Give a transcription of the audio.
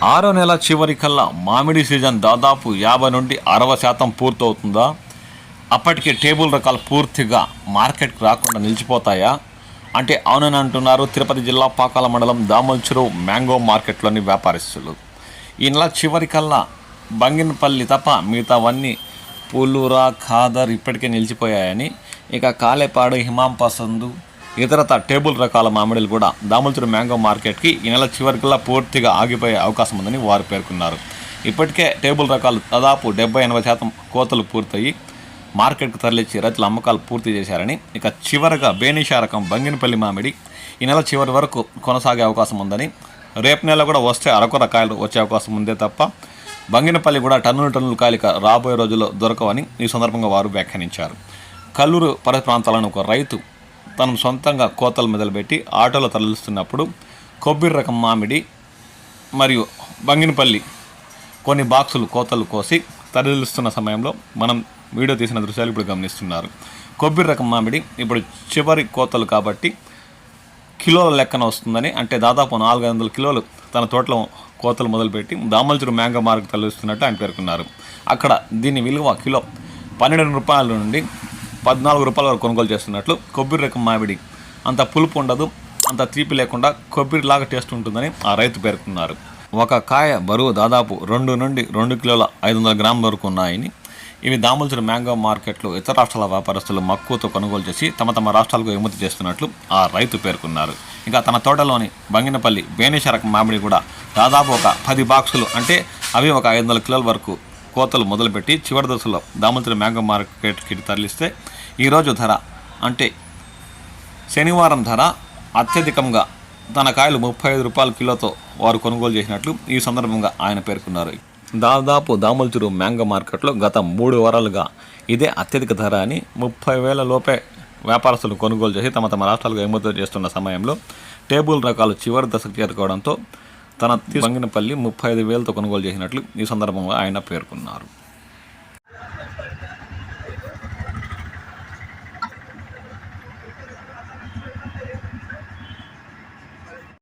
ఆరో నెల చివరికల్లా మామిడి సీజన్ దాదాపు 50 నుండి 60% పూర్తవుతుందా? అప్పటికే టేబుల్ రకాలు పూర్తిగా మార్కెట్కి రాకుండా నిలిచిపోతాయా అంటే అవునని అంటున్నారు తిరుపతి జిల్లా పాకాల మండలం దామల్చెరు మ్యాంగో మార్కెట్లోని వ్యాపారస్తులు. ఈ నెల చివరికల్లా బంగినపల్లి తప్ప మిగతావన్నీ పుల్లూరా, ఖాదర్ ఇప్పటికే నిలిచిపోయాయని, ఇక కాలేపాడు, హిమాం పసందు ఇతరత టేబుల్ రకాల మామిడిలు కూడా దామల్చెరు మ్యాంగో మార్కెట్కి ఈ నెల చివరికల్లా పూర్తిగా ఆగిపోయే అవకాశం ఉందని వారు పేర్కొన్నారు. ఇప్పటికే టేబుల్ రకాలు దాదాపు 70-80% కోతలు పూర్తయి మార్కెట్కు తరలించి రైతుల అమ్మకాలు పూర్తి చేశారని, ఇక చివరగా బేనిషా రకం బంగినపల్లి మామిడి ఈ నెల చివరి వరకు కొనసాగే అవకాశం ఉందని, రేపు నెల కూడా వస్తే అరకొర కాయలు వచ్చే అవకాశం ఉందే తప్ప బంగినపల్లి కూడా టన్నుల కాయలు రాబోయే రోజుల్లో దొరకవని ఈ సందర్భంగా వారు వ్యాఖ్యానించారు. కల్లూరు పరిసర ప్రాంతాలను ఒక రైతు తను సొంతంగా కోతలు మొదలుపెట్టి ఆటోలో తరలిస్తున్నప్పుడు కొబ్బరి రకం మామిడి మరియు బంగినపల్లి కొన్ని బాక్సులు కోతలు కోసి తరలిస్తున్న సమయంలో మనం వీడియో తీసిన దృశ్యాలు ఇప్పుడు గమనిస్తున్నారు. కొబ్బరి రకం మామిడి ఇప్పుడు చివరి కోతలు కాబట్టి కిలోల లెక్కన వస్తుందని, అంటే దాదాపు 400 కిలోలు తన తోటలో కోతలు మొదలుపెట్టి దామల్చెరు మ్యాంగో మార్కెట్ తరలిస్తున్నట్టు ఆయన పేర్కొన్నారు. అక్కడ దీని విలువ కిలో 12 రూపాయల నుండి 14 రూపాయల వరకు కొనుగోలు చేస్తున్నట్లు, కొబ్బరి రకం మామిడి అంత పులుపు ఉండదు, అంత తీపి లేకుండా కొబ్బరిలాగా టేస్ట్ ఉంటుందని ఆ రైతు పేర్కొన్నారు. ఒక కాయ బరువు దాదాపు 2 నుండి 2 కిలోల 500 గ్రాముల వరకు ఉన్నాయని, ఇవి దామల్చెరు మ్యాంగో మార్కెట్లు ఇతర రాష్ట్రాల వ్యాపారస్తులు మక్కువతో కొనుగోలు చేసి తమ రాష్ట్రాలకు ఎగుమతి చేస్తున్నట్లు ఆ రైతు పేర్కొన్నారు. ఇంకా తన తోటలోని బంగినపల్లి బేనిషా రకం మామిడి కూడా దాదాపు ఒక 10 బాక్సులు, అంటే అవి ఒక 500 కిలోల వరకు కోతలు మొదలుపెట్టి చివరి దశలో దామల్చెరు మ్యాంగో మార్కెట్కి తరలిస్తే ఈరోజు ధర అంటే శనివారం ధర అత్యధికంగా తన కాయలు 35 రూపాయల కిలోతో వారు కొనుగోలు చేసినట్లు ఈ సందర్భంగా ఆయన పేర్కొన్నారు. దాదాపు దామల్చెరు మ్యాంగో మార్కెట్లో గత 3 వారాలుగా ఇదే అత్యధిక ధర అని, 30,000 లోపే వ్యాపారస్తులు కొనుగోలు చేసి తమ రాష్ట్రాలకు ఎగుమతి చేస్తున్న సమయంలో టేబుల్ రకాలు చివరి దశకు చేరుకోవడంతో తన బంగినపల్లి 35,000తో కొనుగోలు చేసినట్లు ఈ సందర్భంగా ఆయన పేర్కొన్నారు.